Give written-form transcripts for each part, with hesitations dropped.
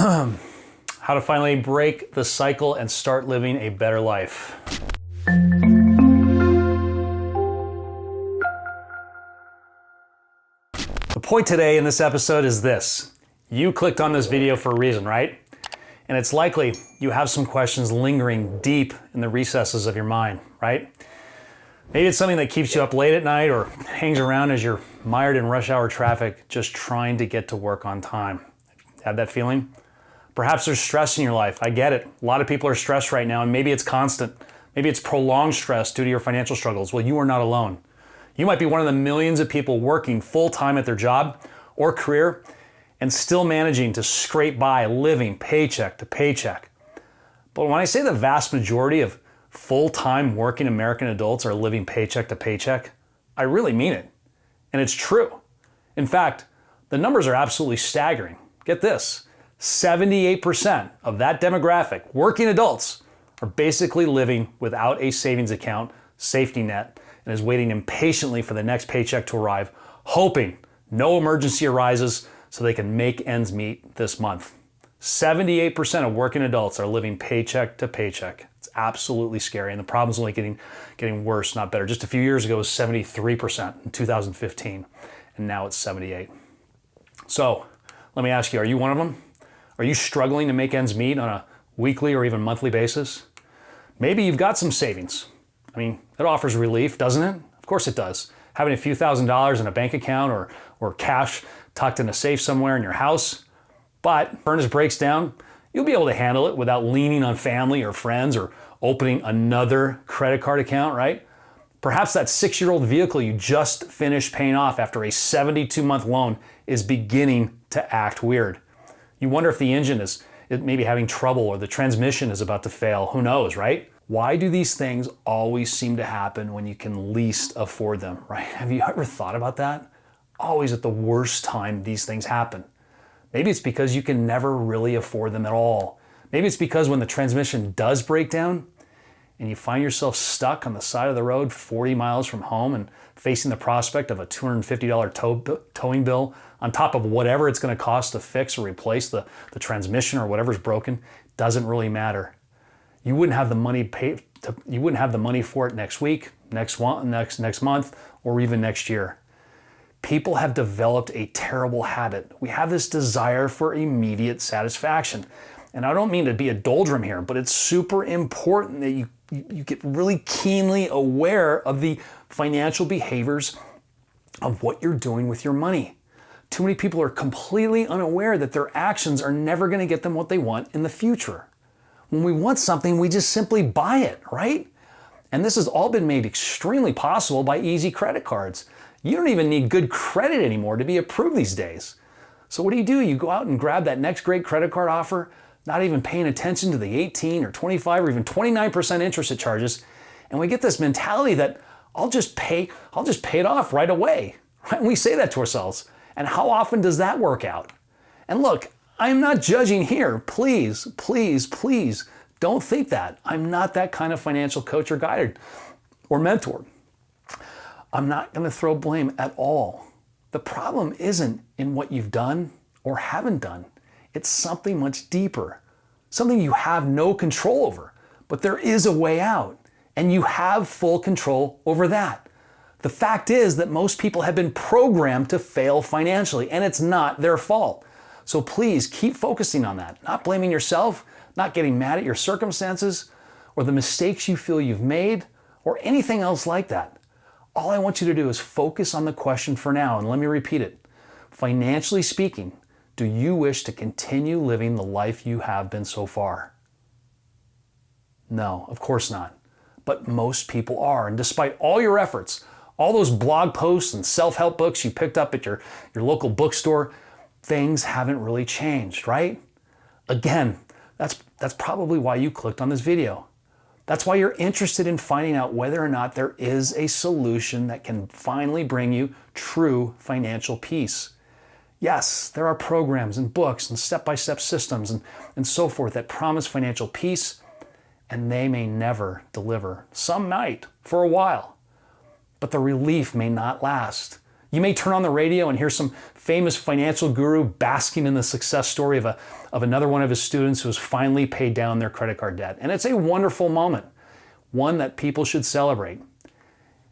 How to finally break the cycle and start living a better life. The point today in this episode is this. You clicked on this video for a reason, right? And it's likely you have some questions lingering deep in the recesses of your mind, right? Maybe it's something that keeps you up late at night or hangs around as you're mired in rush hour traffic just trying to get to work on time. Have that feeling? Perhaps there's stress in your life. I get it. A lot of people are stressed right now, and maybe it's constant. Maybe it's prolonged stress due to your financial struggles. Well, you are not alone. You might be one of the millions of people working full-time at their job or career and still managing to scrape by, living paycheck to paycheck. But when I say the vast majority of full-time working American adults are living paycheck to paycheck, I really mean it. And it's true. In fact, the numbers are absolutely staggering. Get this. 78% of that demographic, working adults, are basically living without a savings account, safety net, and is waiting impatiently for the next paycheck to arrive, hoping no emergency arises so they can make ends meet this month. 78% of working adults are living paycheck to paycheck. It's absolutely scary, and the problem's only getting worse, not better. Just a few years ago, it was 73% in 2015, and now it's 78%. So, let me ask you, are you one of them? Are you struggling to make ends meet on a weekly or even monthly basis? Maybe you've got some savings. I mean, it offers relief, doesn't it? Of course it does. Having a few $1,000s in a bank account or cash tucked in a safe somewhere in your house. But if furnace breaks down, you'll be able to handle it without leaning on family or friends or opening another credit card account, right? Perhaps that 6-year-old vehicle you just finished paying off after a 72-month loan is beginning to act weird. You wonder if the engine is maybe having trouble or the transmission is about to fail. Who knows, right? Why do these things always seem to happen when you can least afford them, right? Have you ever thought about that? Always at the worst time these things happen. Maybe it's because you can never really afford them at all. Maybe it's because when the transmission does break down and you find yourself stuck on the side of the road 40 miles from home and facing the prospect of a $250 towing bill on top of whatever it's going to cost to fix or replace the transmission or whatever's broken, doesn't really matter. You wouldn't have the money you wouldn't have the money for it next week, next month, or even next year. People have developed a terrible habit. We have this desire for immediate satisfaction. And I don't mean to be a doldrum here, but it's super important that you get really keenly aware of the financial behaviors of what you're doing with your money. Too many people are completely unaware that their actions are never going to get them what they want in the future. When we want something, we just simply buy it, right? And this has all been made extremely possible by easy credit cards. You don't even need good credit anymore to be approved these days. So what do? You go out and grab that next great credit card offer, not even paying attention to the 18 or 25 or even 29% interest it charges. And we get this mentality that I'll just pay it off right away. Right? And we say that to ourselves. And how often does that work out? And look, I'm not judging here. Please, please, please don't think that. I'm not that kind of financial coach or guide or mentor. I'm not going to throw blame at all. The problem isn't in what you've done or haven't done. It's something much deeper, something you have no control over, but there is a way out, and you have full control over that. The fact is that most people have been programmed to fail financially, and it's not their fault. So please keep focusing on that, not blaming yourself, not getting mad at your circumstances or the mistakes you feel you've made or anything else like that. All I want you to do is focus on the question for now, and let me repeat it. Financially speaking, do you wish to continue living the life you have been so far? No, of course not. But most people are, and despite all your efforts, all those blog posts and self-help books you picked up at your local bookstore, things haven't really changed, right? Again, that's probably why you clicked on this video. That's why you're interested in finding out whether or not there is a solution that can finally bring you true financial peace. Yes, there are programs and books and step-by-step systems and so forth that promise financial peace, and they may never deliver. Some might, for a while, but the relief may not last. You may turn on the radio and hear some famous financial guru basking in the success story of another one of his students who has finally paid down their credit card debt. And it's a wonderful moment, one that people should celebrate.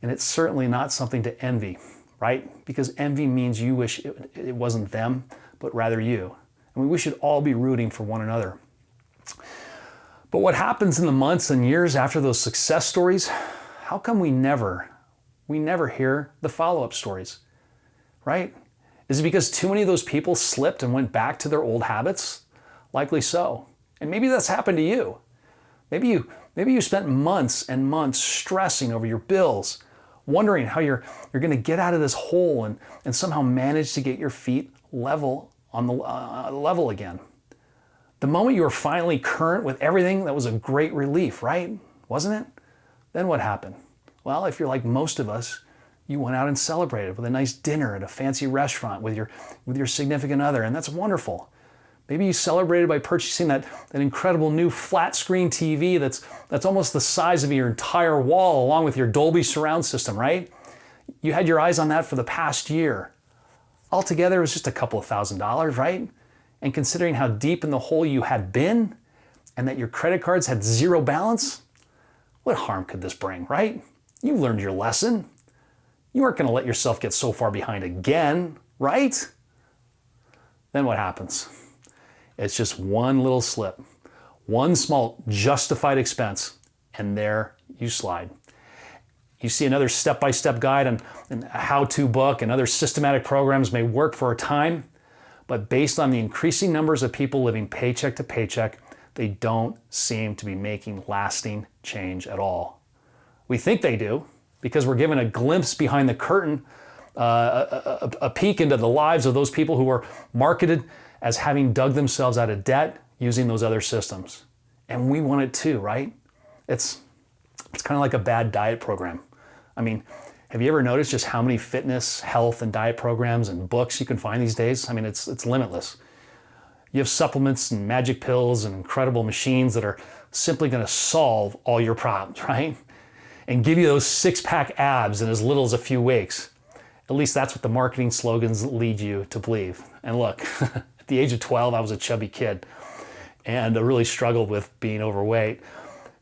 And it's certainly not something to envy, right? Because envy means you wish it wasn't them, but rather you. And we should all be rooting for one another. But what happens in the months and years after those success stories? How come we never hear the follow-up stories, right? Is it because too many of those people slipped and went back to their old habits? Likely so. And maybe that's happened to you. Maybe you spent months and months stressing over your bills, wondering how you're going to get out of this hole and somehow manage to get your feet level on the level again. The moment you were finally current with everything, that was a great relief, right? Wasn't it? Then what happened? Well, if you're like most of us, you went out and celebrated with a nice dinner at a fancy restaurant with your significant other, and that's wonderful. Maybe you celebrated by purchasing that incredible new flat screen TV that's almost the size of your entire wall, along with your Dolby surround system, right? You had your eyes on that for the past year. Altogether, it was just a couple of $1,000s, right? And considering how deep in the hole you had been, and that your credit cards had zero balance, what harm could this bring, right? You learned your lesson. You aren't going to let yourself get so far behind again, right? Then what happens? It's just one little slip, one small justified expense, and there you slide. You see another step-by-step guide and a how-to book and other systematic programs may work for a time, but based on the increasing numbers of people living paycheck to paycheck, they don't seem to be making lasting change at all. We think they do because we're given a glimpse behind the curtain, a peek into the lives of those people who are marketed as having dug themselves out of debt using those other systems. And we want it too, right? It's kind of like a bad diet program. I mean, have you ever noticed just how many fitness, health, and diet programs and books you can find these days? I mean, it's limitless. You have supplements and magic pills and incredible machines that are simply going to solve all your problems, right? And give you those six-pack abs in as little as a few weeks. At least that's what the marketing slogans lead you to believe. And look, at the age of 12, I was a chubby kid and I really struggled with being overweight.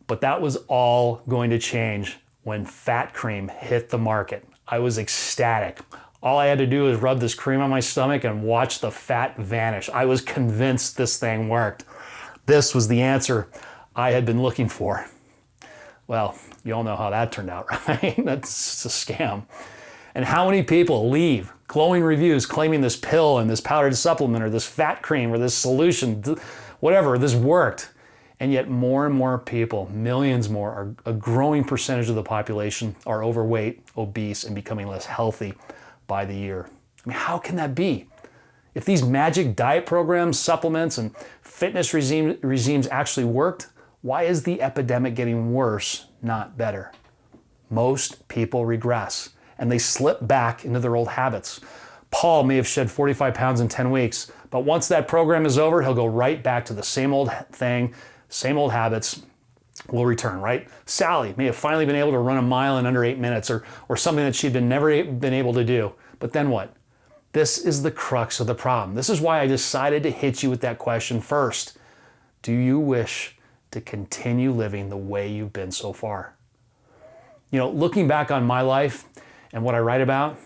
But that was all going to change when fat cream hit the market. I was ecstatic. All I had to do was rub this cream on my stomach and watch the fat vanish. I was convinced this thing worked. This was the answer I had been looking for. Well, you all know how that turned out, right? That's a scam. And how many people leave glowing reviews claiming this pill and this powdered supplement or this fat cream or this solution, whatever, this worked. And yet more and more people, millions more, a growing percentage of the population are overweight, obese, and becoming less healthy by the year. I mean, how can that be? If these magic diet programs, supplements, and fitness regimes actually worked, why is the epidemic getting worse, not better? Most people regress, and they slip back into their old habits. Paul may have shed 45 pounds in 10 weeks, but once that program is over, he'll go right back to the same old thing, same old habits will return, right? Sally may have finally been able to run a mile in under 8 minutes or something that she'd never been able to do. But then what? This is the crux of the problem. This is why I decided to hit you with that question first. Do you wish to continue living the way you've been so far? You know, looking back on my life and what I write about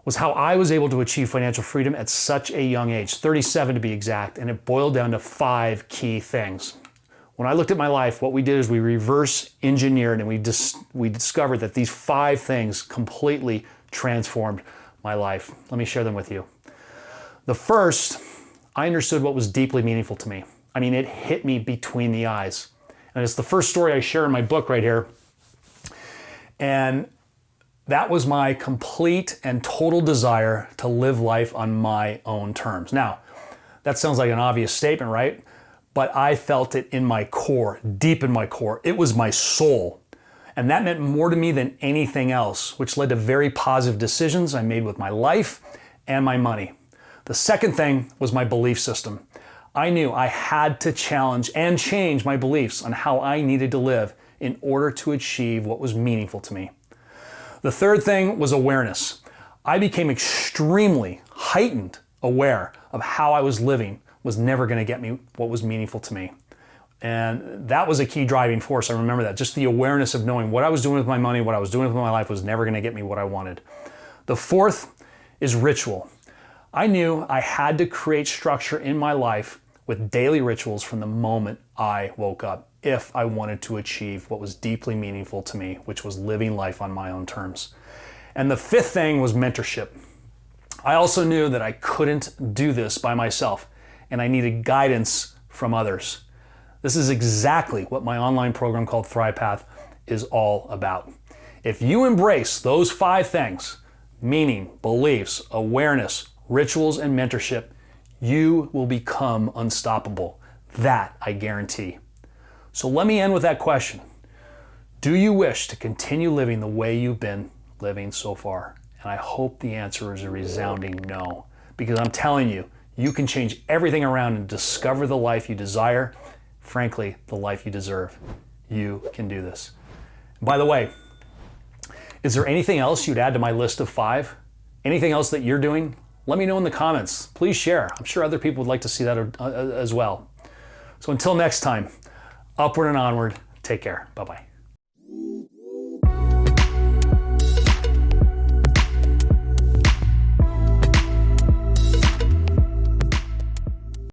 was how I was able to achieve financial freedom at such a young age, 37 to be exact, and it boiled down to 5 key things. When I looked at my life, what we did is we reverse engineered and we discovered that these 5 things completely transformed my life. Let me share them with you. The first, I understood what was deeply meaningful to me. I mean, it hit me between the eyes. And it's the first story I share in my book right here. And that was my complete and total desire to live life on my own terms. Now, that sounds like an obvious statement, right? But I felt it in my core, deep in my core. It was my soul. And that meant more to me than anything else, which led to very positive decisions I made with my life and my money. The second thing was my belief system. I knew I had to challenge and change my beliefs on how I needed to live in order to achieve what was meaningful to me. The third thing was awareness. I became extremely heightened aware of how I was living was never going to get me what was meaningful to me. And that was a key driving force. I remember that. Just the awareness of knowing what I was doing with my money, what I was doing with my life was never going to get me what I wanted. The fourth is ritual. I knew I had to create structure in my life with daily rituals from the moment I woke up if I wanted to achieve what was deeply meaningful to me, which was living life on my own terms. And the fifth thing was mentorship. I also knew that I couldn't do this by myself, and I needed guidance from others. This is exactly what my online program called Thrive Path is all about. If you embrace those 5 things, meaning, beliefs, awareness, rituals, and mentorship, you will become unstoppable. That I guarantee. So let me end with that question. Do you wish to continue living the way you've been living so far? And I hope the answer is a resounding no, because I'm telling you, you can change everything around and discover the life you desire, frankly, the life you deserve. You can do this. By the way, is there anything else you'd add to my list of 5? Anything else that you're doing? Let me know in the comments. Please share. I'm sure other people would like to see that as well. So until next time, upward and onward. Take care. Bye-bye.